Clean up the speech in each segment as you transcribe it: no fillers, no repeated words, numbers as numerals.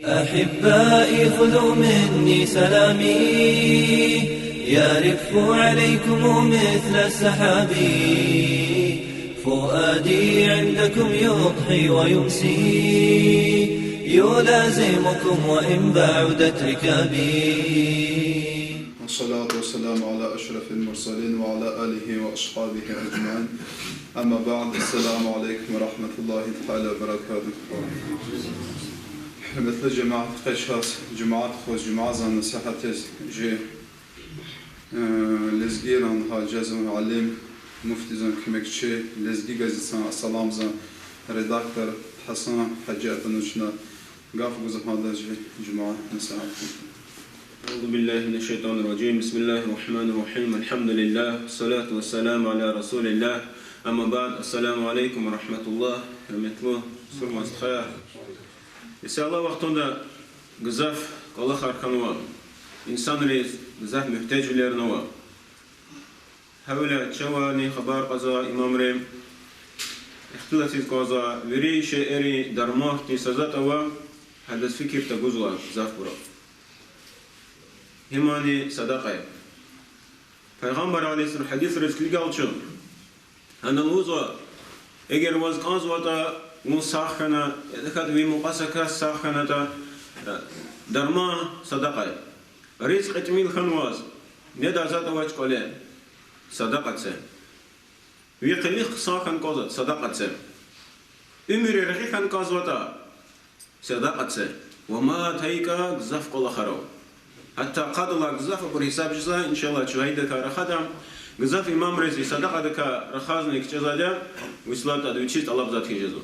أحبائي خذوا مني سلامي يرف عليكم مثل السحاب. فؤادي عندكم يضحي ويمسي يلازمكم وإن بعدت ركابي. والصلاة والسلام على أشرف المرسلين وعلى آله وأصحابه أجمعين. أما بعد، السلام عليكم ورحمة الله تعالى وبركاته. Hürmetli cemaat, kaças, cemaat, xoş cemaazan nasihatez, je lezgiran hacazan alim, muftizan kümekçi, lezgi gazetesan salamzan redaktör Hasan Hacı Atanuşna gaf guzahada je cemaat nasihat. أعوذ بالله من الشيطان الرجيم بسم الله الرحمن الرحيم الحمد لله والصلاة والسلام على رسول الله أما بعد السلام عليكم ورحمة الله hürmetli sormazlığa. İnşallah vaktinde güzaf Allah arkanı var. İnsan reis güzaf mühtecülerine var. Havle çavani haber kaza imam rem ihtilatsiz kaza veri şe'eri darmahti sazata var. Hadis fikir taguzla güzaf bura. Himani sadaqay. Peygamber aleyhisselam hadis rezkili alçın. Anamuzwa eğer vaz kanzvata مساخنا ذكرت بمقاسك ساخنا درما صدقة رزق تميل خنواز ندا زاد واج قلة صدقة سن ويقلق ساخن قازت صدقة سن أمير رخيخن قازوتا صدقة سن وما تيكا زف قل خرو حتى قاد الله زف برحساب جزا إن شاء الله شهيدك رخدم زف إمام رزي صدقة دك رخازنك جزاجا وصلت أدويتشيت الله بذات جزو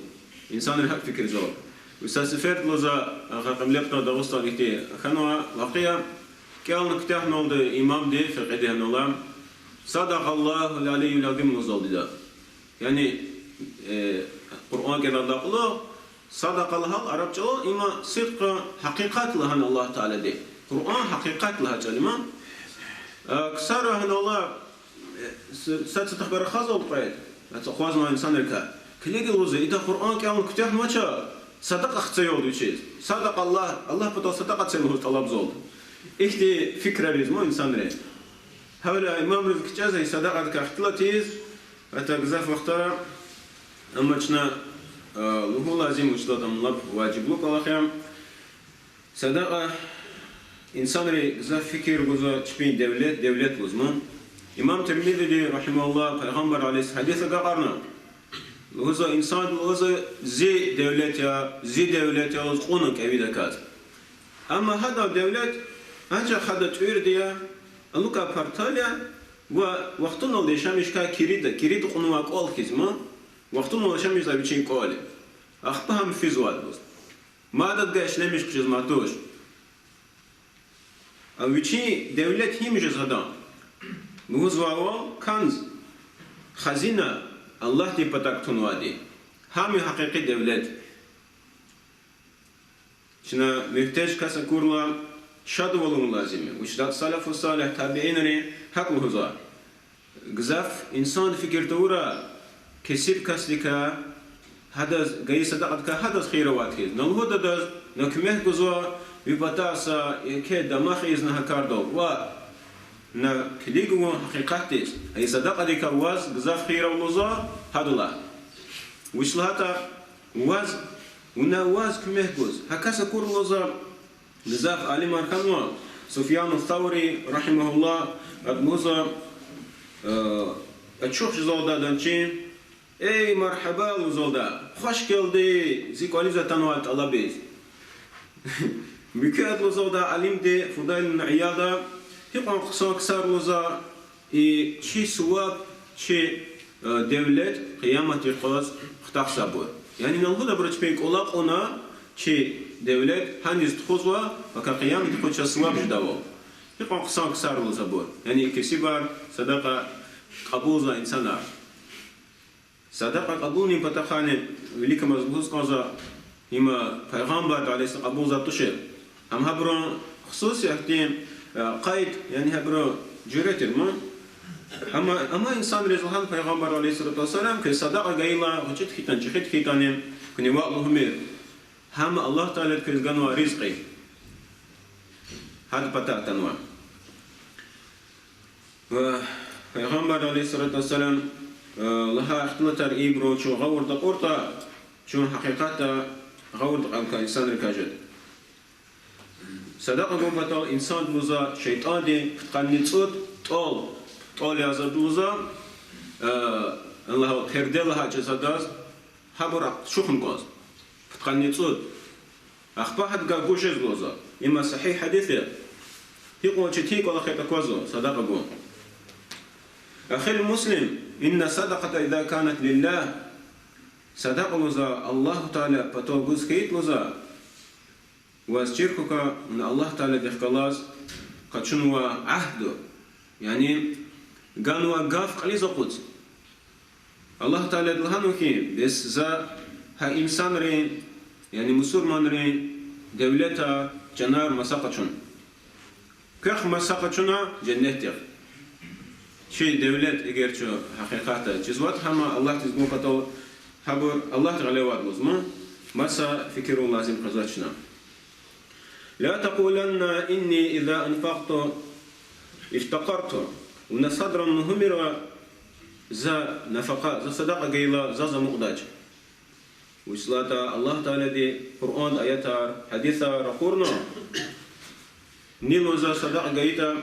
إنسان الحق فكر زور. وسافرت لوزا رقم لبنا دروستا نكتي خنوا وقيا كان نكتاه نولد إمام دي فقده نولام صدق الله العلي العظيم نزول ده. يعني القرآن كذا الله صدق الله العربجة إما صدق حقيقات لها الله تعالى ده. القرآن حقيقات لها كلمة. كسرها الله ستخبر خازل قيد. أتخواز ما إنسان الكا. Kilegi loze ita Kur'an ki amul kütah maça sadaka xtay oldu içiz. Sadaq Allah pata sadaka çelhu talabz oldu. İhti fikreriz mu insanları. Havla imam rızk çazay sadaka ka xtlatiz ata gzaf vaqtara amma çna luhu lazim uçladam lab vacibluk alaxam. Sadaka insanları gzaf fikir guza çpin devlet uzman. İmam Tirmizi rahimahullah Peygamber aleyhisselam hadise qarna Loza insan loza zi devlet ya uzqunuk evide kaz. Ama hada devlet ancak hada tür diye aluka partalya ve vaktun oldu yaşamış ka kirid kunumak ol kizma vaktun oldu yaşamış da biçin koli. Ahtaham fizwal buz. Madat gaşlemiş kızmatuş. Aviçi devlet himjiz hada. Buzwa kanz khazina Allah di patak tunwadi. Hami hakiki devlet. Şuna mühteç kasa kurla şad olun lazimi. Uçdat salafu salih tabi'inleri haklı huza. Gzaf insan fikir tawra kesip kaslika hadas gayi sadaqatka hadas khiravat khiz. Nalhuda das nakmeh guzwa bibatasa ke damakhiz na hakardo wa na kiligu haqiqatis ay sadaqa dika waz gzaf khira wluza hadula wishlata waz una waz kmehguz hakasa kurluza gzaf alim arkanwa Sufyan al-Thawri rahimahullah admuza açuq zolda danchi ey marhaba zolda xoş geldi zikoliza tanwat alabiz mükad zolda alim de Fudail al-Iyada Hepam kısar loza çi suab çi devlet kıyameti qaz xtaqsa bu. Yani nalhuda bir çpek olaq ona çi devlet hangiz txozwa ve kıyameti qoça suab jdawo. Hepam kısar loza bu. Yani ikisi var sadaqa qabulza insana. Sadaqa qabulni patakhane velika mazbuz qaza ima Peygamber aleyhisselam qabulza tuşer. Am habron xsusiyattin قيد يعني هبرو جريتر ما أما إنسان رزقان پیغمبر عليه الصلاة والسلام كصدقة جايلا وجد خيتان جخيت خيتانهم كني وقلهم هم الله تعالى كزغنوا رزقي هذا بتاعتنا پیغمبر علیه السلام لها اختلطر ایبرو چو غور دا قرطا چون حقیقت غور دا قلقا انسان رکاجد صدق قوم بطال انسان دوزا شیطان دی فتقنی تصود طول یازد دوزا الله پرده لها جسداز حبر شخم قاز فتقنی تصود اخبا حد قا گوشز دوزا اما صحیح حدیثه هيقو تشتيك ولا خيط كوزو صدق قوم أخي المسلم إن صدقة إذا كانت لله صدق لزا الله تعالى بتوجز كيت لزا وأشتركك من الله تعالى بخلاص قد شنو عهده يعني قالوا قاف قليز قدس الله تعالى دلهانو كي بس زا ها إنسان رين يعني مسلمان رين دولتا جنار مساقة كخ مساقة جنة شيء دولت اگر چه حقیقت چیزوات همه الله تزمون قطع حبر الله تعالى واد لازم مسا فكروا لازم قزاتنا لا تقولن إني إذا أنفقت افتقرت وإن صدرا مهمر ذا نفقة ذا صدقة قيلة ذا مقداج وصلاة الله تعالى دي قرآن آيات حديثة رقورنا نيلو ذا صدقة قيلة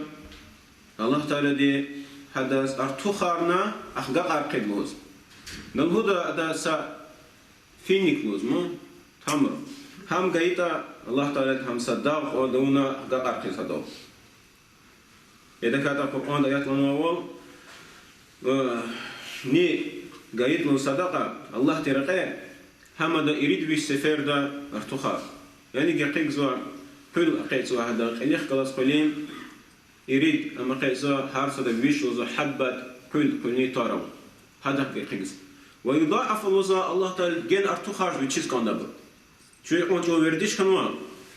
الله تعالى دي حدث أرتوخارنا أخجع أركض لوز نلهودا هذا سا فينيك لوز مو تمر هم جيتا الله تعالى هم صدق ودونا أخجع أركض صدق إذا كذا القرآن آيات لنا أول ني جيت لو صدقة الله ترقى هم هذا يريد بالسفر ده أرتوخار يعني جاكيك زوا كل أقيت زوا هذا خليه خلاص قليل يريد أما قيسا حارس هذا بيش وزا حبة كل تارو هذا قيس ويضاعف الله تعالى جن أرتوخارج بتشيز كاندبر شو يكون شو ورديش كنوا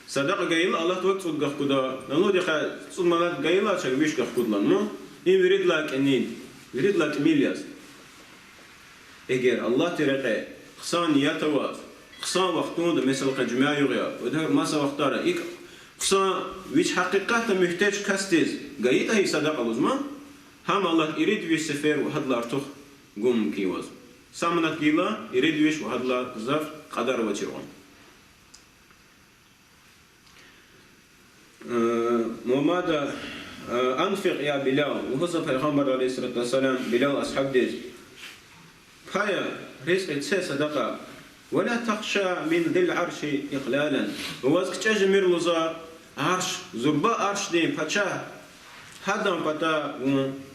صدق جايل الله توقف صدق كدا نلو دخل صد مالات جايلا شو بيش كخود لنا إن يريد لك إنين يريد لك ملياس إجر الله ترقى خصان يتواز خصان وقتون ده مثل كجماع يغيا وده ما سوقتاره إيك خصان ويش حقيقة محتاج كاستيز جايته هي صدقة لازمة هم الله يريد ويش سفر وهذا الأرتوخ قوم كيواز سامنا كيلا يريد ويش وهذا الزف قدر وتيرون ماذا أنفق يا بلال وهذا پیغمبر عليه الصلاة والسلام بلال أصحاب ديز فيا رزق تسع صدقة ولا تخشى من ذي العرش إقلالا ووزك تجمر لزا عرش زربا عرش دين بچه هدام پتا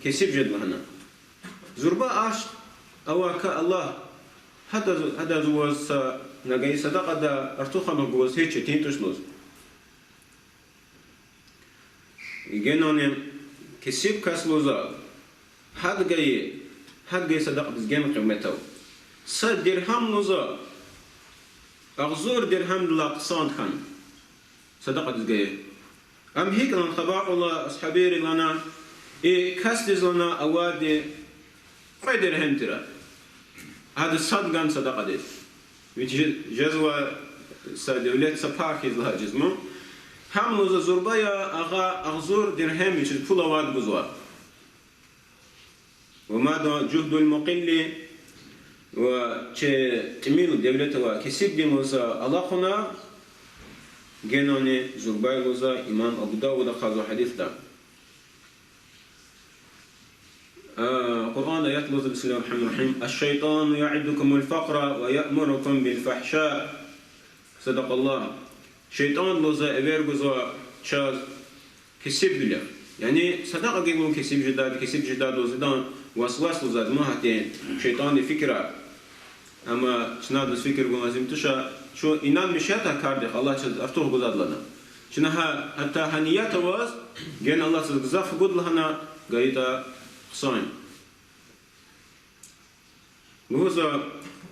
كسب جد لهنا زربا عرش أواك الله هذا زوز نجاي صدقة دا أرتوخا مجوز هيك تين تشلوز يجنون كسب كسلوزا هذا جاي صدقة بس جيم قيمته صد درهم لوزا أغزور درهم لاقصان خان صدقة جاي أم هيك لنا خبر الله أصحابي لنا كاستز لنا أوادي ما درهم ترى هذا صدقان صدقة دي جزوة سدولة سباكي لها جزمه هم لوزا زربايا أغزور درهم يشد كل أواد جزوة وماذا جهد المقل وتميل دولة وكسب بموسى الله جنوني زرباي لوزا إمام أبو داود خذ حديث ده قرآن يتلو بسم الله الرحمن الرحيم الشيطان يعدكم الفقر ويأمركم بالفحشاء صدق الله شيطان لوزا أبير جزوا شاز كسب بله يعني صدق يقولون كسب جداد لوزدان وسواس لوزاد ما هتين شيطان فكرة أما شناد الفكر يقول لازم تشا شو إنان مشيتها كاردخ الله شد أفتوه جزاد لنا شنها حتى هنيات واز جن الله شد جزاف جود لهنا قايتا صايم وهذا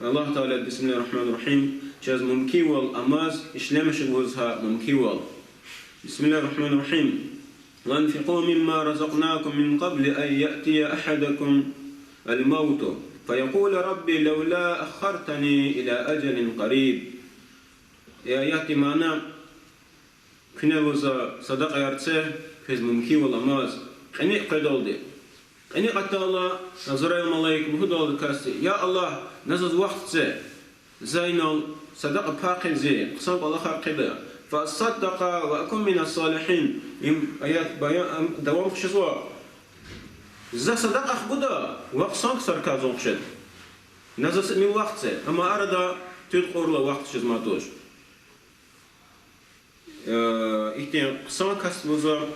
الله تعالى بسم الله الرحمن الرحيم جاز ممكيول أماز إشلمش الوزها ممكيول بسم الله الرحمن الرحيم وانفقوا مما رزقناكم من قبل أن يأتي أحدكم الموت فيقول ربي لولا أخرتني إلى أجل قريب ياتي معنا كنا وزا صدق يرتسه فيز ممكن ولا ماز قني قدول دي قني قتل الله نظر يوم الله يكون هدول كاستي يا الله نزل وقت زينال صدق باقي زي قصاب الله خلقه فصدق وأكون من الصالحين آيات بيان دوام خشوا إذا صدق أخبدا وقصان سركازون خشد نزل من وقت أما أردا تدخل له وقت شز ما توش إحتيان قصان كاست وزا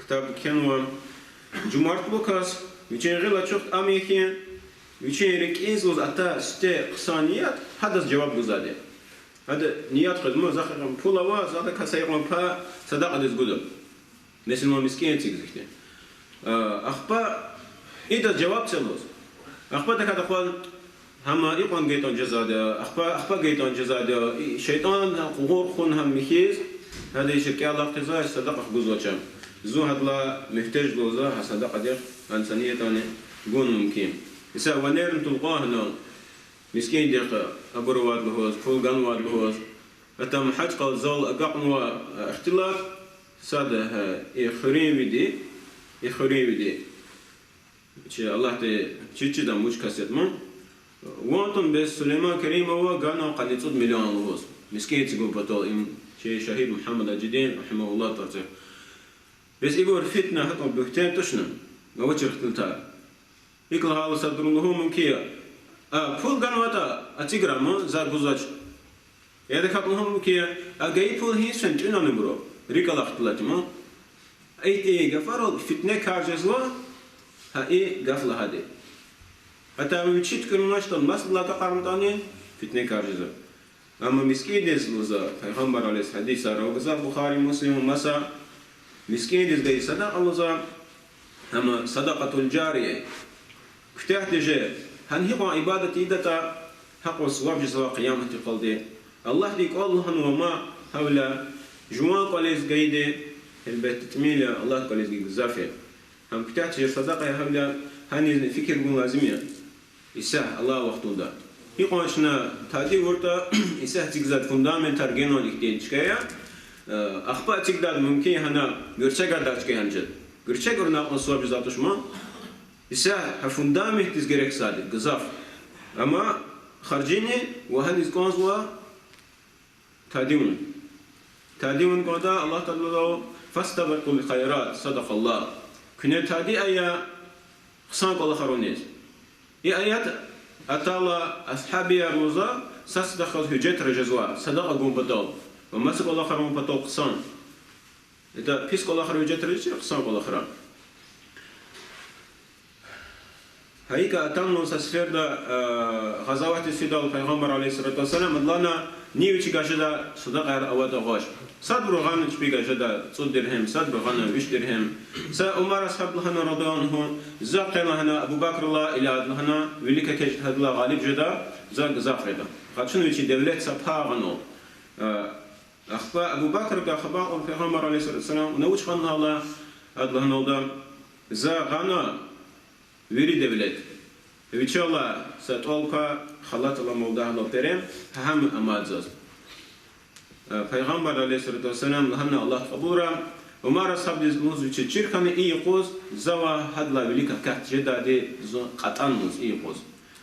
كتاب كانوا جمعت بوكاس ويشين غلا شفت أميكين ويشين ركيز وز أتا ستة قصانيات هذا جواب وزاده هذا نيات خدمة زخرهم فولا واز هذا كسيرهم فا صدق هذا زقدر مثل ما مسكين تيجي أخبار إذا جواب سلوز أخبار ده كده قال هم يقون جيتون جزاده أخبار جيتون جزاده شيطان قهور خون هم مخيز هذا يشكي الله قزاج صدق خبزوا شام زو هذلا محتاج لوزا هصدق ده إنسانية تاني يقول ممكن إذا ونير تلقاه هنا مسكين دقة أبروات لهوز فولجان واد لهوز أتم حج قال زال أقام اختلاف ساده يخرين بدي شيء الله تشيء ده مش كسيت من وانتم بس سليمان كريم هو قالنا قد يصد مليون لهوز مسكين تقول بطل إم شيء شهيد محمد الجدين رحمه الله ترجع بس يقول فتنة حكم بكتين تشنا ما وجه اختلتها يقول هذا صدر الله ممكن فول قنواتا أتيجرا ما زار بوزاج إذا كاتلهم كي أجاي فول هي سنتنا نمبرو ريكال اختلاط ما أي غفارو فتنة كارجزوا هاي غفلة هذه حتى ويشيت كرناش تون ماس لا تقارن تاني فتنة كارجزوا أما مسكين ديز لوزا پیغمبر عليه الحديث روزا بخاري مسلم مسا مسكين ديز جاي صدق لوزا أما صدقة الجارية كتاح تجاه هن هي عبادة إيدتا حق وصواب جزاء قيامة القلدي الله ديك الله هن وما هولا جوان قليز قيدة البيت تميلة الله قليز قيد زافية هم كتاعت صدقة هولا هني فكر من لازمية إساه الله وقته دا يقاشنا تادي ورطة إساه تجزاد فندامن ترجينه لكتين شكاية أخطاء تجداد ممكن هنا قرشة قدر شكاية هنجد قرشة قرنا وصواب جزاء تشما إساه فندامه تزجرك صادق جزاف أما خرجيني وهن يزكونزوا تاديون قدا الله تعالى فاستبقوا الخيرات صدق الله كنا تادي أيا خصان الله خرونيز هي آيات أتالا أصحابي الروزا سصدق هجت رجزوا صدق قوم بدال ومسك الله خرون بدال خصان إذا بيسك الله خرون هجت رجز خصان الله خرون هيك أتمنى سفر دا غزوات الفداء البيغمبر عليه الصلاة والسلام لنا نيوتشي كاشدا صدق أواد غاش صدر غان تبي كاشدا صد درهم صدر غان ويش درهم سأمر أصحاب لهنا رضي الله عنهم زاقنا هنا أبو بكر الله إلى لهنا ولك كش هذا غالب جدا زاق فدا خاطشون ويش دولة سبها غنو أخبار أبو بكر كأخبار البيغمبر عليه الصلاة والسلام ونوش خنا الله هذا هنا دا زاقنا ويري دولت إن شاء الله ستولقى خلات الله موضع الله تريم هم أمازز پیغمبر عليه الصلاة والسلام لهنا الله قبورا وما رصاب ديزموز ويشير كان يقوز زوا هدلا وليك كات جدا دي قطعن موز يقوز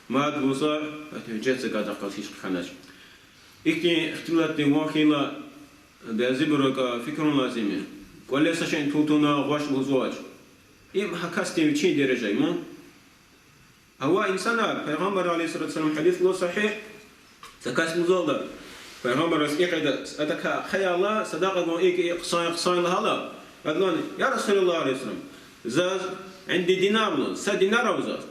ما دوزا بتوجه زكاة قصيش خناش إكتي اختلاط دي واقيلا بيزبرك فكر لازمين ولا سشين توتونا غش وزواج إم هكاستي وشين درجة ما هو إنسان پیغمبر عليه الصلاة والسلام حديث لو صحيح تكاس مزالدر پیغمبر رس إقعد أتك خيالا صداقة مو إيك قصان لهلا قالون يا رسول الله عليه السلام زاز عندي دينار لون دينار وزاز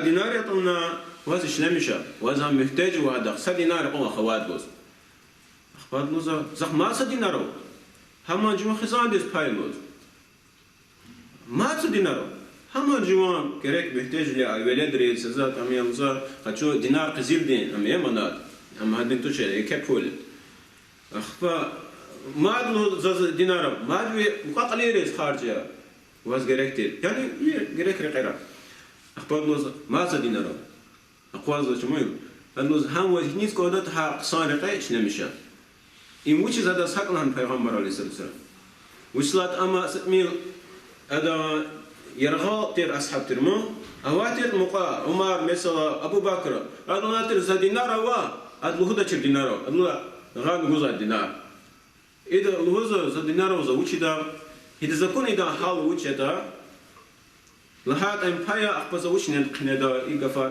دينار يطلنا وهذا شلمشة وهذا محتاج وهذا دينار يقوم خوات لوز أخبار لوز زخ ما دينار هم جوا خزان ديس بايلوز ما دينار هم جوان كريك محتاج لأولاد ريل سزات أمي أمزار خشوا دينار قزيل دين أمي مناد أما هذين توشة يكفول أخفى ما أدلو زاز دينار ما أدوي مقاطع ريس خارجة واز كريكتير يعني كريك رقيرة أخفى لوز ما زاد دينار أقواز شو مايو لوز هم وجهنيس كودات ها قصان رقي شنو مشى им учи зада саклан пайгамбар алейхиссалам. Учлат ама сатмил ада яргал тер асхаб термо, аватер мука Умар mesela Abu Bakr adonatır za dinara va adluhu da çir dinara adluha gad guza dinar ida luhuza za dinara za uči da ida zakoni da hal uči da lahat empire akbaza uči ne qine da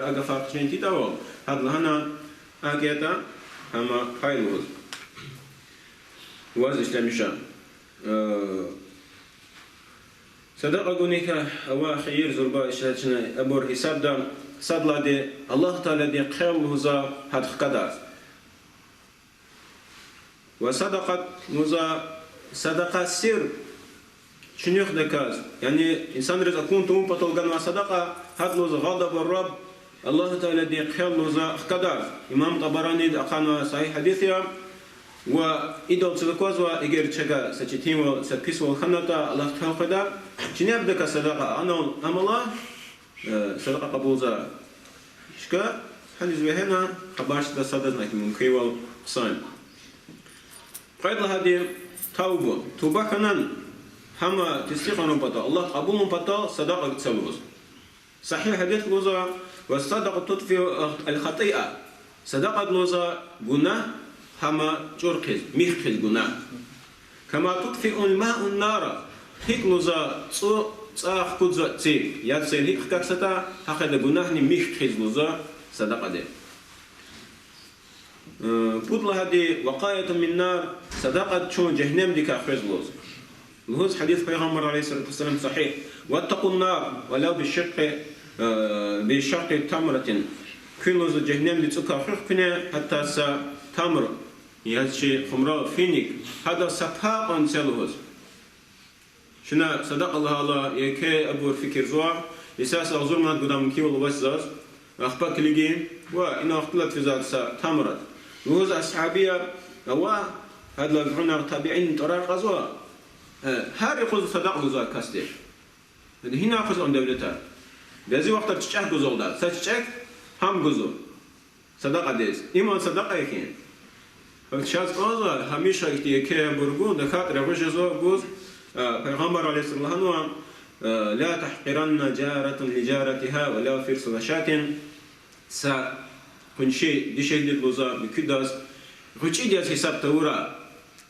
agafar qinti da wa had lahana ageta ama payluhuz waz istemisha صدق أقولك أوا خير زربا إشهادنا أبور حساب دا صدلا دي الله تعالى دي قيام هزا هاد قدر وصدقت هزا صدقة سر شنيخ دكاز يعني إنسان رزق كون توم بطلقان وصدقة هاد هزا غضب الرب الله تعالى دي قيام هزا قدر إمام طبراني أقانا صحيح حديثيا وإذا تصدقوا إجر شجع سجتين وسكيس والخنطة الله تحقدا شنو يبدأ كصدقة أنا الله صدقة قبول ذا شكا حديث بهنا خبرش ده صدق لكن ممكن والصين قيد هذه توبة كنن هما تستيقظون بطا الله قبول بطا صدقة تسوز صحيح حديث لوزا والصدقة تطفئ الخطيئة صدقة لوزا جناه هما جرقز ميخل جناه كما تطفئ الماء النار هيك لوزا صاخ كوزا تي يا تسيل هيك كاكستا هكذا جناه ميخل لوزا صدقة ده فضل هذه وقاية من النار صدقة شو جهنم دي كاخرز لوز لوز حديث پیغمبر عليه الصلاة والسلام صحيح واتقوا النار ولو بشق تمرة كل لوز جهنم دي تكاخر كنا حتى سا تمر يهشي خمرة فينيك هذا سفاق انسلوز شنا صدق الله يكي أبو الفكر زوا يساس أغزور ما قدام كي والله وزاز أخبار كليجين وإنه اختلط في ذات تمرة لوز أصحابية هذا العنا تابعين ترى غزوا هاري خذ صدق غزوا كاستيش هنا خذ عند دولتها بهذه وقت تشجع غزوا ده تشجع هم غزوا صدق ديس إيمان صدق يكين فشاز غزوا هميشة يكي برجون دكات رجوج غزوا غز پیغمبر علیه السلام لا تحقرن جارة لجارتها ولا فرس شاة سا كنشي دشيد لوزا بكداس رجع دياس حساب تورا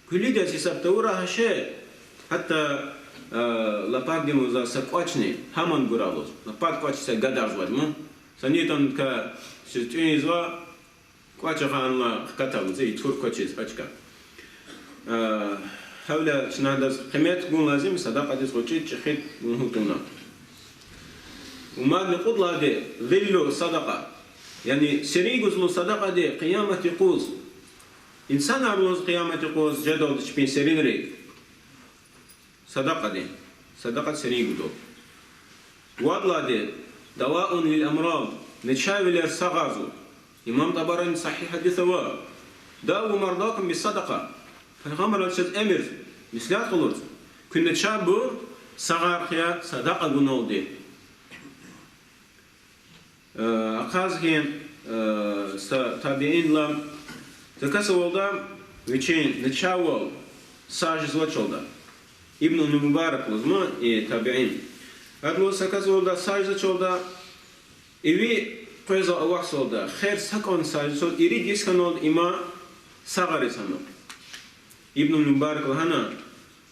كل دياس حساب تورا هشة حتى لپاک دي موزا سقوچني همان غرالوز لپاک قوچ سا غدار زواد مو سنيتون كا شتين زوا قوچ خان لا قتل زي تور قوچيز اشكا حول شنادز قيمت قول لازم صدقة دي سقوچي تشخيت نهوتنا وما نقول لا دي ظل صدقة يعني سريغوز لو صدقة دي قيامة قوز إنسان عروز قيامة قوز جدول تشبين سرين ريك صدقة دي صدقة سريغو دو وادلا دي دواء للأمراض نتشاوي للصغازو إمام طبراني صحيح حديث داو مرضاكم بالصدقة فالغمر الشد أمر مثلات قلوز كنا تشابو صغار خيا صدقة قنول دي أقازهين تابعين لهم تكسوا دا ويشين نتشاول ساجز وتشولدا ابن المبارك لزما تابعين أدلو سكسوا دا ساجز وتشولدا إبي قيزا أوحصولدا خير سكون ساجز وتشولدا إريد يسكنول إما صغار سنو ابن المبارك لهنا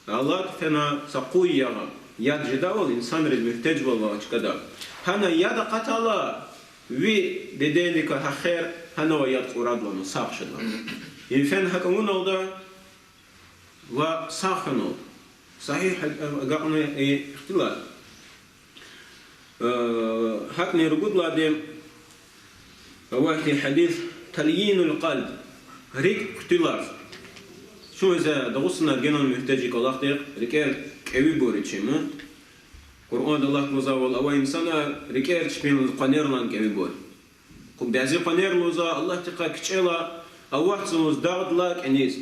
الله فينا سقويا ياد جداول إنسان رد محتاج والله كذا هنا ياد قتلا وي بدينك خير هنا وياد قراد لنا صاح شدنا ينفن هكذا ودا وصاحنا صحيح قلنا اختلاف هكذا يرقد لادم واحد حديث تليين القلب ريك اختلاف شو إذا دغصنا جنون محتاجك الله تيق ركير كوي بوريتشيمو قرآن الله كوزا والله إنسان ركير تشبين القنيرنا كوي بور قم بعزي قنير لوزا الله تقا كتشيلا أو واحد سنوز داغد لاك أنيس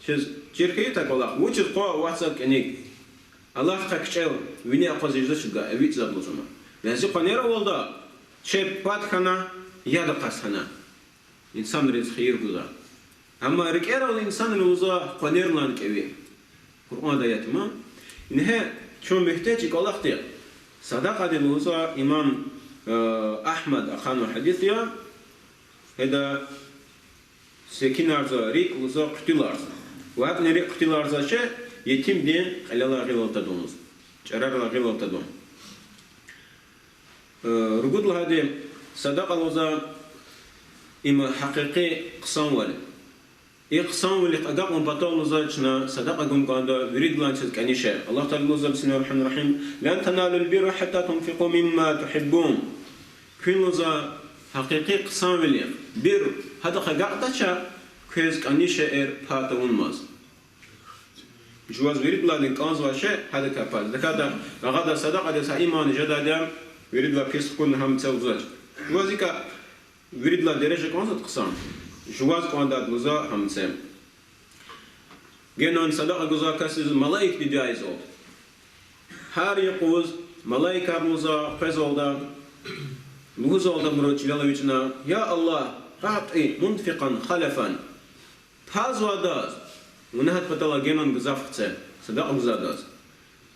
شز جيركيتك والله وجد قوة واحد كأنيك الله تقا كتشيلا ويني أقوى زيجدا شقا أبيت زاد لوزما بعزي قنير والله شيب بات خنا يادا قاس خنا إنسان ريز خير كوزا أما ركيرا الإنسان الوزا قنير لان كبير قرآن دايات ما إنها شو محتاج يقول اختيار صدقة الوزا إمام أحمد أخانو حديث يا هذا سكين أرزا ريك وزا قتل أرزا وهذا نريك قتل أرزا شيء يتم دين على الله غير تدونز شرر الله غير تدون رجود هذه صدقة الوزا إما حقيقي قسم ولا إقسام واللي قدام بطل نزاجنا صدقة قم قاندا يريد لان تذكرني شيء الله تعالى نزل بسم الله الرحمن الرحيم لن تنالوا البر حتى تنفقوا مما تحبون كل نزا حقيقي قسم واللي بر هذا خجعت شيء كيز كني شيء فاتون ماز جواز يريد لان كانز وشيء هذا كفاز ذكذا غدا صدقة ده إيمان جدادا يريد لا كيس كون هم تزوج جواز كا يريد لا درجة كانز قسم جواز قاندات غزا همسم جنون صدقة غزا كسز ملاك دجايز أو هار يقوز ملاك غزا فزولدا لوزولدا مروج يلاويجنا يا الله قاطع منفقا خلفا فازوداز ونهت بطلا جنون غزا فتة صدقة غزا داز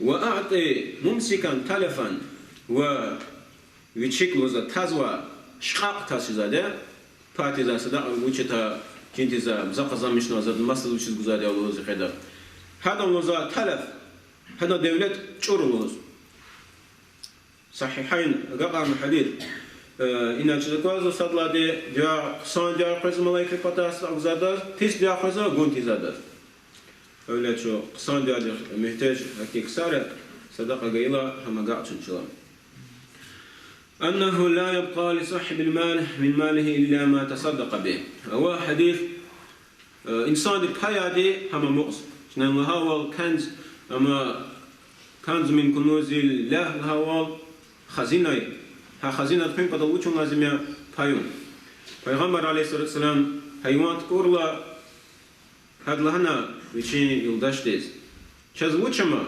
وأعطي ممسكا تلفا ويشيك غزا تازوا شقاق تاسيزاده فاتيزا صدق وجهتا جنتيزا مزقزا مشنا زاد مسل وش الجزاري أو لوز خدا هذا لوزا تلف هذا دولة شورلوز صحيحين قبل الحديث إن الشركات صدلا دي جا صان جا خز ملاك فتاة أوزادر تيس جا خزا جنتيزادر أولاد شو صان جا محتاج هكيك سارة صدقة قيلة هم قاعد شنشلام أنه لا يبقى لصاحب المال من ماله إلا ما تصدق به هو حديث إنسان بحياته هم مقص شنو هو كنز أما كنز من كنوز الله هو خزينة ها خزينة فين بدلوشون لازم يا فيوم فيغمر عليه الصلاة والسلام حيوان كورلا هاد لهنا ويشين يلدش ديز شاز وشما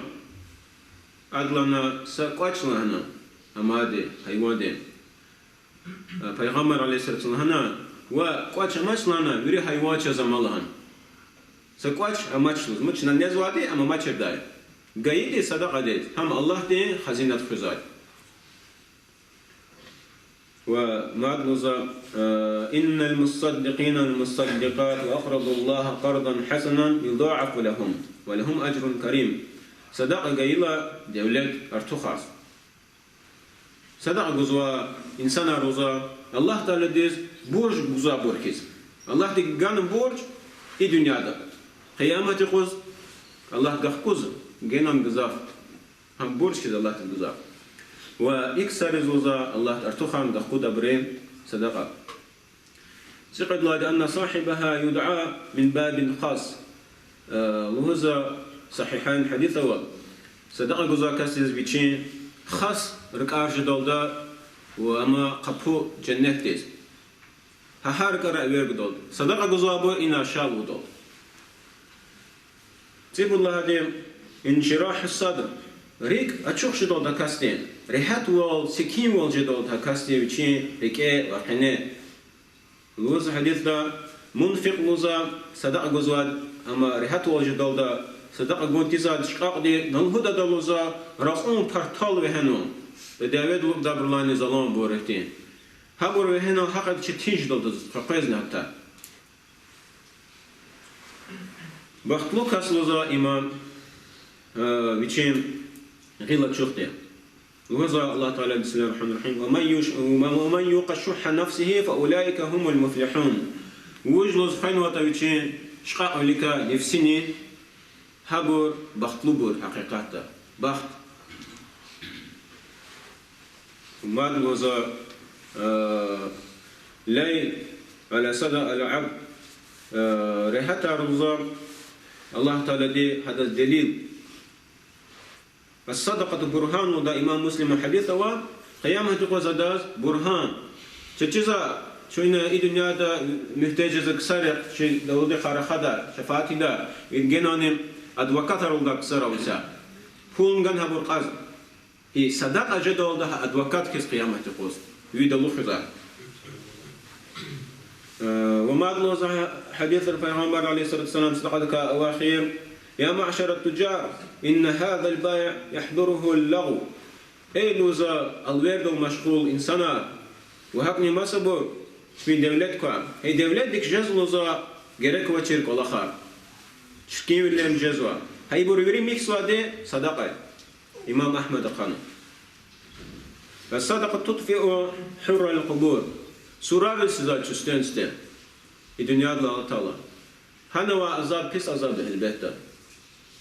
أدلنا سقوش لهنا أمادي حيوان دين پیغمبر علیه السلام هنا و قوچ ماچ لنا وری حیوان چه زمالهن سقوچ ماچ ماچ ننزوادی اما ماچ بدای گایدی صدقه دید هم الله دین خزینت خزای ومعدوزا إن المصدقين والمصدقات وأقرضوا الله قرضا حسنا يضاعف لهم ولهم أجر كريم صدقة قيلة دولة ارتخاص صدقة جزوا إنسان روزا الله تعالى ديز برج جزا بركيز الله تيجان برج إي دنيا دا قيامة تقوز الله تقوز جنان جزاف هم برج كذا الله تجزاف وإكسر زوزا الله ارتخان دخود برين صدقة سقد الله أن صاحبها يدعى من باب خاص وهذا صحيحان حديثه صدقة جزا كاسيز بيتشين خاص ركار جدولدا وأما قبو جنة ديز ههار كرا وير جدول صدقة جزا بو إن شاء الله دول تيب الله ديم انشراح الصدر ريك أشوف جدول دا كاستين ريحات وال سكين وال جدول دا كاستين بيتشين ريكة وحنة لوز حديث دا منفق لوزا صدقة جزا أما ريحات وال جدول دا صدقة قنتيزا شقاق دي نلهدا دلوزا رقم بارتال وهنو بدأت لوك دبرلان زلام بورتين هبور وهنو حقد شتيج دلدز فقيزنا حتى بختلوك أصلوزا إمام ويشين غيلة شوختي وهذا الله تعالى بسم الله الرحمن الرحيم ومن يوق شح نفسه فأولئك هم المفلحون وجلوز خين وتويشين شقاق لك نفسني هبور بختلوبور حقيقته بخت وما الوزا ليل على صدى العبد ريحتها رمضان الله تعالى دي هذا الدليل الصدقة برهان ودا إمام مسلم حديثه قيامة تقوى برهان تجزا شوينا الدنيا دا محتاجة كسرق شيء دولة خارخدا شفاعتي دا ينجنانم أدوكات رولدا كسرة وسا فون جن هبور قاز هي صدقة جدول ده أدوكات كيس قيامة تقوس ويدا لخذا وما أدلوز حديث البيغمبر عليه الصلاة والسلام صدقك أواخير يا معشر التجار إن هذا البيع يحضره اللغو أي لوزا الورد ومشغول إنسانا وهكني ما صبر في دولتك هي دولتك جز لوزا جرك وشرك ولا خار شكيم اللي جزوا هاي بريوري ميكسوا ده صدقة إمام أحمد قال الصدقة تطفئ حر القبور سورة السزاد شستين الدنيا الله تعالى هنا وعذاب كيس عذاب البيت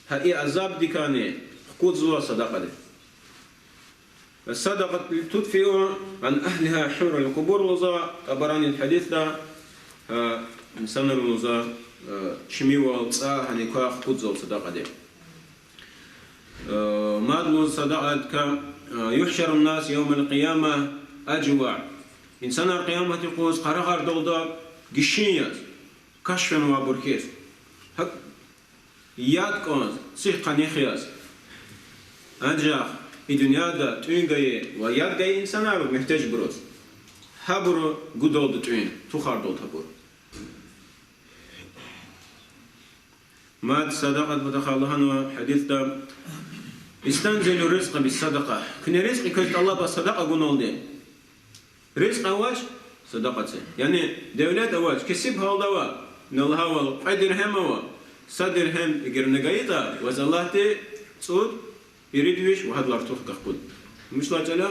هاي عذاب دي كاني حقوق زوا صدقة دي الصدقة تطفئ عن أهلها حر القبور لزا أبراني الحديث ده إنسان لزا شمي والصا هني كوا حقوق زوا صدقة دي ما دلو صدقة يحشر الناس يوم القيامة أجوع إنسان القيامة تقول قرار دولدا قشينيات كشفن وابركيس هك ياد كونز سيح قنيخياس أنجاح الدنيا دا توين جاي وياد جاي إنسان عارف محتاج بروز هابرو قدول توين تخار دول هابرو ما صدقة بدخلها حديث دا استنزل الرزق بالصدقة كن رزق كنت الله بالصدقة قنول دي رزق أواج صدقة يعني دولة أواج كسب هالدوا نلها والقدر هم هو صدر هم يجر نجايتا وزالله تي صود يريد ويش وهذا لارتوخ كقول مش لا جلا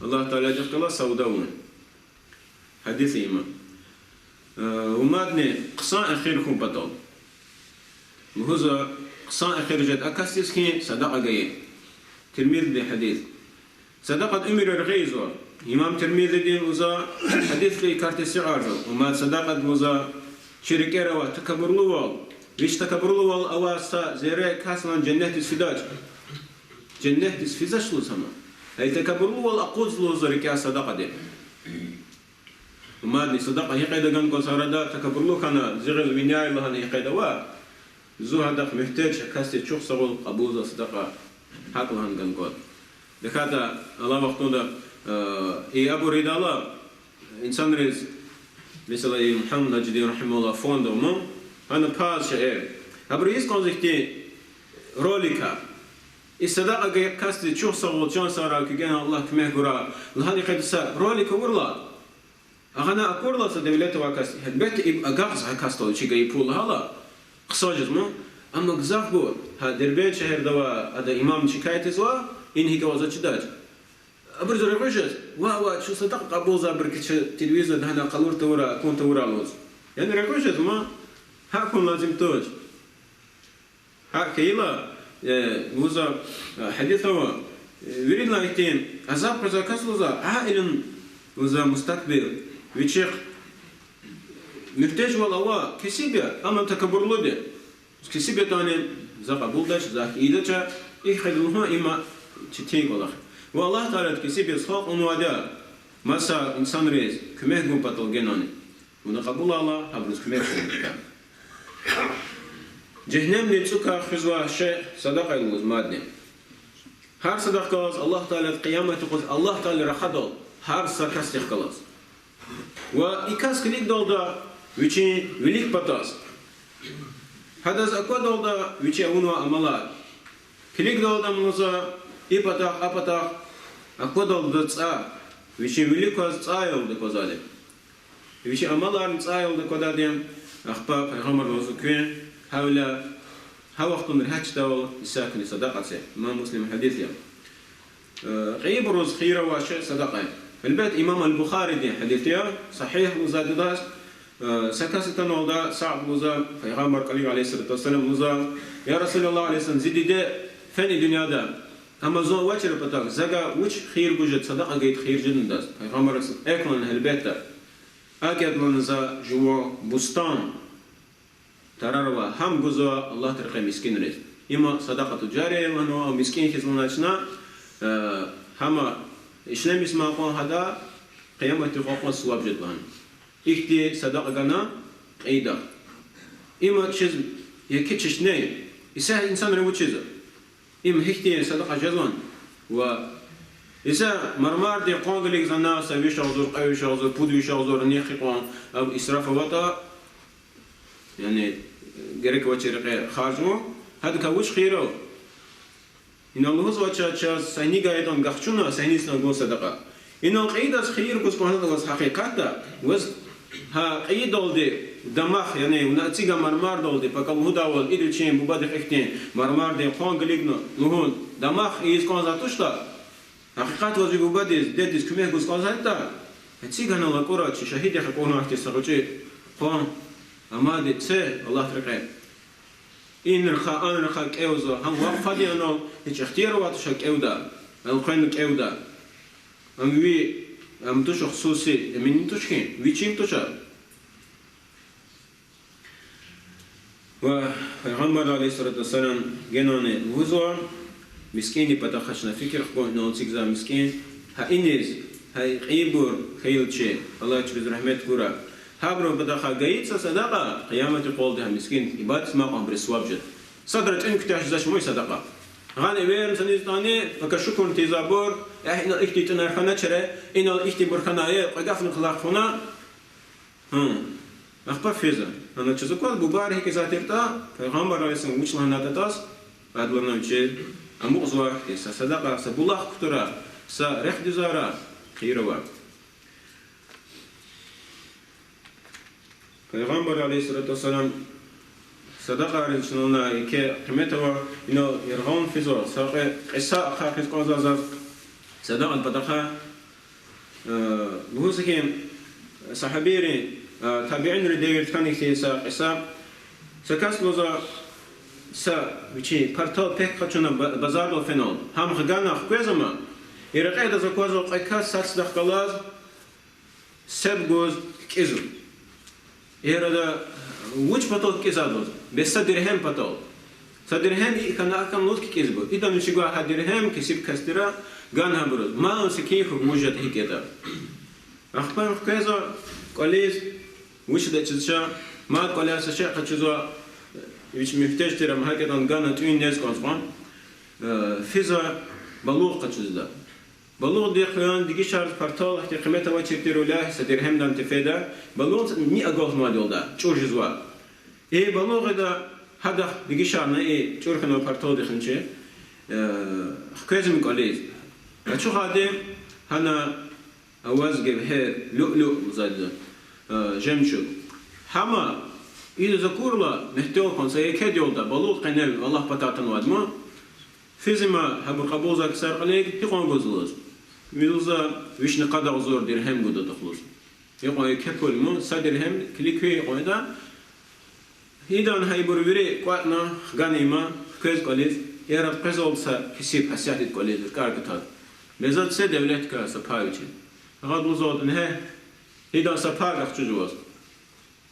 الله تعالى جل سوداون حديث إمام وما أدنى قصاء أخيركم بطل وهذا قصاء أخير جد أكاسيس كي صدقة جاي تلميذ بحديث صدقة أمير الغيزو إمام تلميذ الدين وزا حديث لي كارت سعاره وما صدقة وزا شركة روا تكبر لوال ليش تكبر لوال أواسا زيرة كاسلان جنة السفداج جنة السفداج شلو سما هاي تكبر لوال أقوز لو زريكة صدقة دي وما أدني صدقة هي قيدا جنكو ساردا تكبر لو كان زغل بنياي الله هي قيدا وا زو هذا محتاج كاستي تشوف سوول قبول صدقة هاكلهن جنكو دكاتا الله وقتنا إيه أبو ريد الله إنسان رز مثلا محمد نجدي رحمه الله فوندو مم أنا باز شعر أبو ريز كون زكتي روليكا الصدقة كاستي تشوف سوول جان سارا كجنا الله كمه قرا لهذه قد سا روليكا ورلا أنا أقول الله سدولته وكاستي هالبيت أجاز هكاستو شيء يقول هلا قصاجز مم أما قزاف بور هذا دربين شهر دوا هذا إمام شكاية زوا إن هي جوازات شداد أبرز الرجال وا شو صدق قبول زابر كش تلفزيون هنا قلور تورا كون تورا لوز يعني الرجال ما هاكون لازم توج هاكيلا وزا حديث هو وريد لايتين عذاب رزا كسلوزا عائل وزا مستكبر ويشيخ محتاج والله كسيبيا أما تكبر لودي كسيبيا تاني زا قبول داش زا إيداش يخدمها إما تتين والله والله تعالى كسب يسحق ونوادا مسا إنسان ريز كمه قوم بطل جناني ونقبل الله هبرز كمه قوم جهنم نتسوكا خزوا شيء صدقة المزمادن هر صدقة الله تعالى القيامة تقول الله تعالى رخدل هر سكاس يخلص وإكاس كليك دولدا ويشي وليك بطاس هذا أكو دولدا ويشي أونوا أمالات كليك دولدا منوزا إبتاخ أبتاخ أقودل دتسا ويشي ملكوز تسايل دكوزالي ويشي أمالار تسايل دكوداديم أخبار پیغمبر وزكين حولا هاوختم الهج دول يساكن صدقة ما مسلم حديث يوم غيب روز خيرة واشي صدقة البيت إمام البخاري دي حديث يوم صحيح وزاد داس سكاسة نودا صعب وزا پیغمبر قليل عليه الصلاة والسلام وزا يا رسول الله عليه السلام زيدي دي فين الدنيا دا أما زون واتشر بتاعك زجا وش خير بوجد صدقة جيد خير جدا داس پیغمبر أكلن هالبيت دا أكيد من زا جوا بستان ترى هم جزء الله ترقى مسكين رز إما صدقة جارية وأنه مسكين كذلنا هما إسلام اسمه قان هذا قيامة تقوى سواب جدًا إختي صدقة جنا أيدا إما شيء يكتشش ناي يسهل إنسان روت شيء إما إختي صدقة جزء و إذا مرمار دي قانغليك زنا سوي شغزور قوي شغزور بودي شغزور نيخي قان أو إسراف وطا يعني جريك وتشرق خارجمو هذا كوش خيره إن الله هو وتشا سيني قايدون قخشونا سيني سنقول صدقة إن القيد خير كوس كهنا وز حقيقة وز ها قيد دولدي دماغ يعني ونأتيجا مرمار دولدي فكم هو داول إدل شيء مبادئ إختين مرمار دي قانغليكنا لهون دماغ إيز كان زاتوشتا حقيقة وزي مبادئ ديدس كمية كوس كان زاتا هتيجا نلا كورة شهيد يحكونا احتي سرجي قان أما دي تسي الله ترقى إن الخا كأوزا هم وقفدي أنا هيك اختيار واتش كأودا القين كأودا أم وي أم توش خصوصي من توشين ويشين توشا وعمر عليه الصلاة والسلام جنانه وزوار مسكين بتاخشنا فكر خو نوتيجا مسكين هاينيز هاي قيبور خيل شيء الله يجزيه رحمة كورا هابرو بدخا جيد صدقة قيامة القول ده مسكين إبادة ما قام برسوابجد صدرت إنك تحجزش موي صدقة غاني ويرم سنيستاني فكشكر تيزابور إحنا إختي تنرخنا شرة إن الإختي برخناية وقفنا خلاق هنا أخبار فيزا أنا تشوفك بباره كذاتيرتا فغامر على اسم وش لهنا تتاس بعد لنا وشيء أموزوا صدقة سبولة كترة سرخ دزارة خيروا پیغمبر علیه الصلاة والسلام صدقه رنشنونا که قیمتها اینو یرغان فیزا ساقه قصه خاکس قازاز صدقه بدخه بهوس که صحابیری تابعین رو دیگر کنی که قصه سکاس لوزا سا وچی پرتال پک خچونا بازار دو فنال هم خگانا خکوزما یرقه دزا کوزو قیکاس ساس دخلاز سب گوز کیزو هذا وش بطل كيزادوز بس درهم بطل درهم كنا أكمل نوت كيزبو إذا نشجع هذا درهم كسب كسترا جانها بروز ما نسكين خو موجود هيك كذا أخبار كذا كوليز وش ده تشجع ما كوليز شيء كتشجع وش محتاج ترى ما هكذا جانا توين ناس كونسبان فيزا بلوغ كتشجع بلوغ دي خلان ديجي شهر بارتال احتي قيمتها واتشيبتيرو له سدرهم دان تفيدا بلوغ ني اقول ما دولدا تشور جزوا اي بلوغ دا هذا ديجي شهر اي تشور كانوا بارتال دي خنشي كازم قاليز اشو هذا هنا اواز جيب هي لؤلؤ زاد جمشو هما اذا ذكرلا محتوى كون سي كديولدا بلوغ قنال الله بتاعتن وادما فيزما هبر قبوزا كسر عليك يقون جزلوز ميلوزا ويش نقدر زور درهم جودة تخلص يقون يكبر مون سدرهم كليكوي يقون دا هيدان هاي بروري قاتنا غانيما كيز قليز يارب قزول سا كسيب حسيات قليز كاركتال لذات سد دولت كا سبايتين غاد لوزود نه هيدان سباغ اخجوز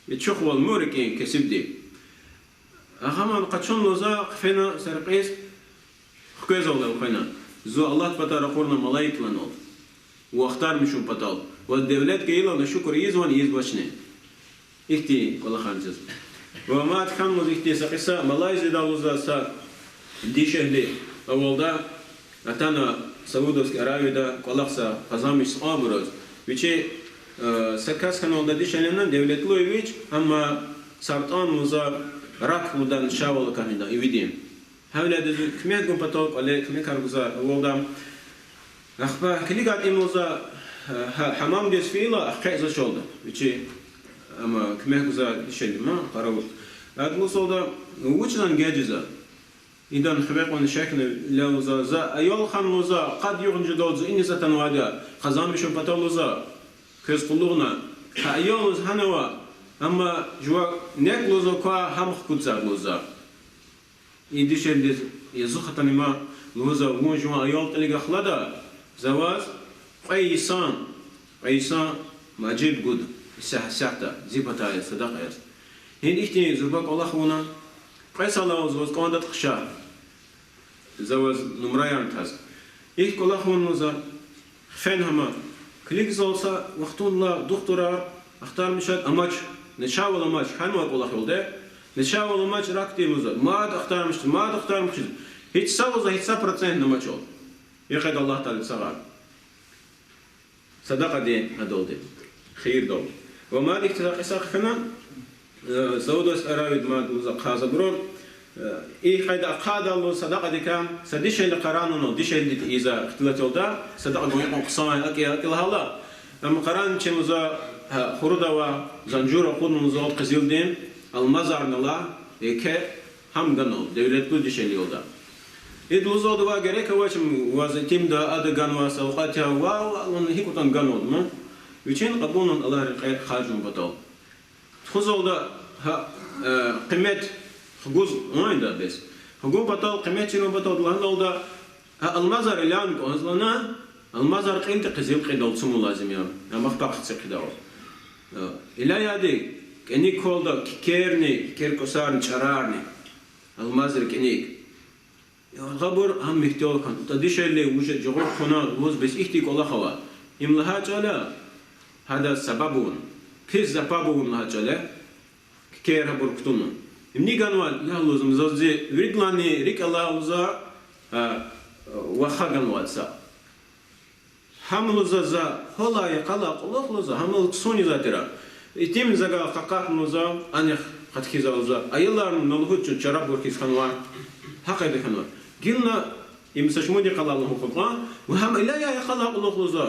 يتشخ والموركين كسيب دي اخما قچون لوزا فينا سرقيس كيزول الخنا زو الله تبارك قرنا ملايك لنول واختار مشون بطال والدولات كيلا نشكر يزوان يزوشني إختي والله خانجز وما تخمز إختي سقيسا ملايز دالوزا سا دي شهلي أول دا أتانا سعودوس أراويدا كلاخسا قزامش أمروز ويشي سكاس كانوا دا دي شهلنا دولت لويويش أما سرطان موزا راك مودان شاول كهندا يفيدين هؤلاء كمية قوم بطاق على كمية كارجوزا والدام أخبار كلي قاعد إموزا حمام ديس فيلا أخي إذا شولدا ويشي أما كمية جوزا يشيل ما قرأوا أقول صودا وجدان جاجزا إذا خبيق ونشكل لو زا أيول خموزا قد يغنج دوز إني ستنوادا خزان مشون بطلوزا كيس قلونا أيول هنوا أما جوا نكلوزا كوا هم خكوزا لوزا يديش اللي يزخط نما لوزا وجوا أيول تلقى خلدا زواج قيسان ماجيب جود ساعتا زيبتا صدقة يس هين إختي زربك الله خونا قيس الله زواج كوندا تخشى زواج نمريان تاز إخت الله خونا زا فين هما كليك زولسا وقتون لا دكتورا اختار مشات أماش نشاول أماش خانوا الله خلده نشاول أماش راكتي لوزا ما اختار مش هيت سالوزا هيت 100% نماشول يقعد الله تعالى صغار صدقة دين هدول دين خير دول وما يكتسق ساخنا سودوس أرايد ما دوز خاص برون إيه خيد أقاد الله صدقة دكان سديش اللي قرانه ديش اللي إذا اختلت ودا صدقة قوي قصان أكل هلا لما قران شموزا خرودا وزنجور أقول منزول قزيل دين المزار نلا إيه هم جنوا دولة كل ديش اللي ودا يدوز ودا وجريك واشم وازتيم دا أدا جنوا سوقاتها وان هيكوتان جنوا ما ويشين قبولن الله خارجون بطل خذوا دا قيمة خجوز ما عنده بس خجوز بطل قيمة شنو بطل لأنه دا المزار اللي عنده أصلاً المزار قيمته قزيل قيدول سمو لازم يا ما خطأت سكداو إلا يادي كني كول دا كير كسارن شرارني المزار كنيك يا غبر هم محتاج كان تديش اللي وجد جغور خنا وز بس إختي كلا خوا يملها جلا هذا سببون كيس سببون لها جلا كير بركتون مني قالوا يا لازم زوجي ريدلاني ريك الله وزا وخاجن واتسا حمل زا هلا يقلق الله لزا حمل سوني زاترا يتم زعا فقط نزا أنا قد كذا وزا أيلا نلهوت شراب وركيس خنوا هكذا خنوا قلنا يمسشموني قال الله فقط وهم إلا يقلق الله لزا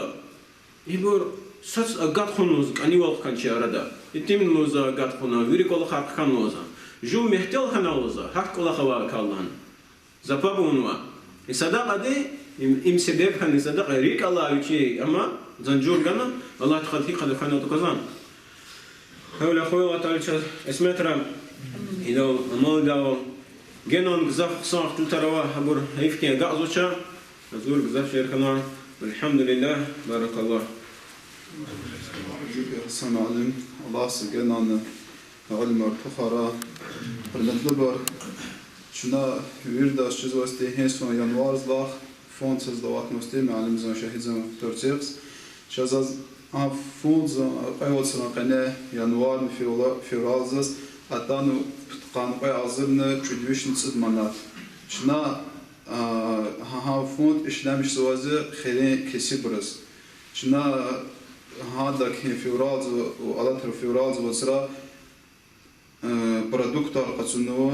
يقول سس قد خنوز أني والله كان شاردا يتم نزا قد خنا ويريك الله خارق خنوزا جو محتل خنوزا حق الله خوا كالله زبابونوا الصدقة دي إم سبب خن الصدقة ريك الله يشي أما زنجور جنا الله تخليه قد خنا تكزان هؤلاء أخوة تعالى اسمترا إذا ما داو جنون جزاف صاح تلتروا حبر هيفكي قعزوشا أزور جزاف شيركنا والحمد لله بارك الله السلام عليكم الله سجنا علم الفخرة المطلوب شنا ويردا شزوستي هنسون ينوار زلاخ فونت زلوات نستي معلم زن شهيد زن ترتيبس شزاز فونت قيود سنة قناة ينوار في رازس أتانو بتقان قي عزرنا تشدوش نصد منات شنا ها فونت إشلامش سوازي خلين كسيبرس شنا هذا كان في راز وعلى في راز وسرا продукта قصنوا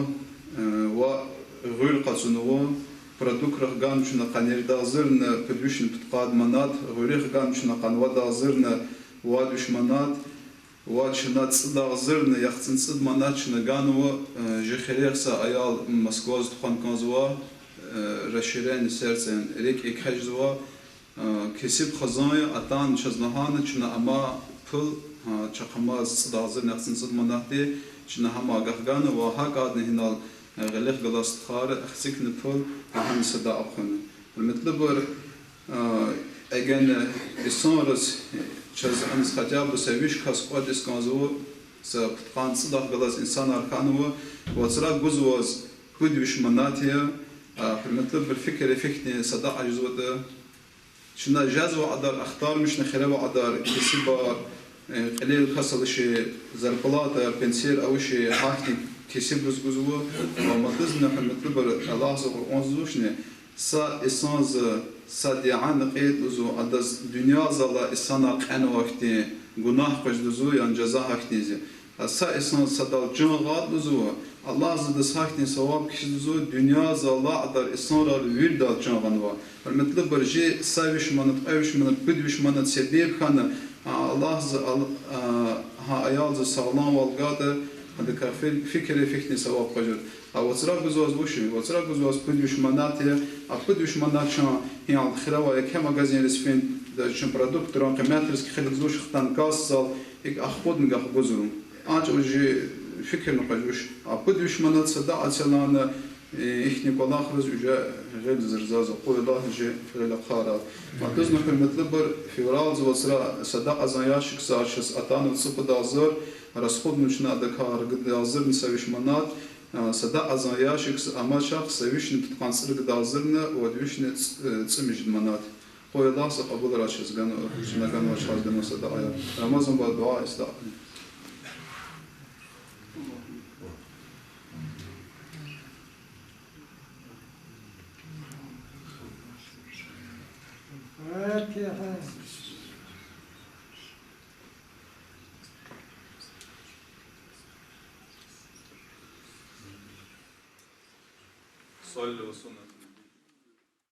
وغير قصنوا продукт رغان شنا قنير دازرنا بدوشن بتقاد منات غير رغان شنا قنوا دازرنا وادوش منات وادشنا دازرنا يختن صد منات شنا قانوا جخيرسا ايال مسكوز تخان كازوا رشيرين سيرسن ريك اكحجزوا كسب خزايا اتان شزنهان شنا اما پل چقما دازر نختن صد مناتي شنا هم آگاهگان و هاگاد نهینال غلیق گلاست خار اخسیک نپول هم صدا آخونه. المطلب بر اگن اسانرس چیز انس خطیاب بسویش کس قد اسکانزو سپتقان صدا گلاست انسان آرکانو و صدا گزواز بدوش مناتیه. المطلب بر فکر صدا عجزوده. شنا جاز و عدار اختار مش نخره و عدار کسی بار قليل خاصة شيء زرقلاته بنسير أو شيء حاكي كسب جزء وما تزن حمتلبر الله سبحانه وتعالى سا إسانز سا ديان قيد لزو عدس دنيا زلا إسانا قن وقتي جناح قش لزو يعني جزاء حكتيزي سا إسانز سدال جن غاد لزو الله زد ساكتين ثواب كش لزو دنيا زلا عدر إسانا الورد جن غنوا حمتلبر جي سايش منت أيش منت بدوش منت سبب خانه الله ها أيال السلام والقادة هذا كافر فكرة سواب قجر أو ترى جزواز بوشي وترى جزواز بدوش مناطة بدوش مناطة شان هي على الخلاوة كم جزين رسفين ده شن برودكت ران قيمترس كخلق زوج ختان كاسل إك أخذ من جاه جزرهم أنت وجه فكر نقجوش بدوش مناطة صدق أصلاً إحنا كل آخر زوجة غير زرزاز قول الله جه في القارة ما تزن في المطلبر في راز وسرا صدق أزاياشك ساشس أتان الصب دازر رسخود نشنا دكار قد دازر نسويش منات صدق أزاياشك أما شخص سويش نتقان سرق دازرنا ودويش نتسمج منات قول الله سقبل راشس جن شنا جن وشاز دم صدق آية رمضان بعد دعاء استقبل فاتحة صلوا وسنة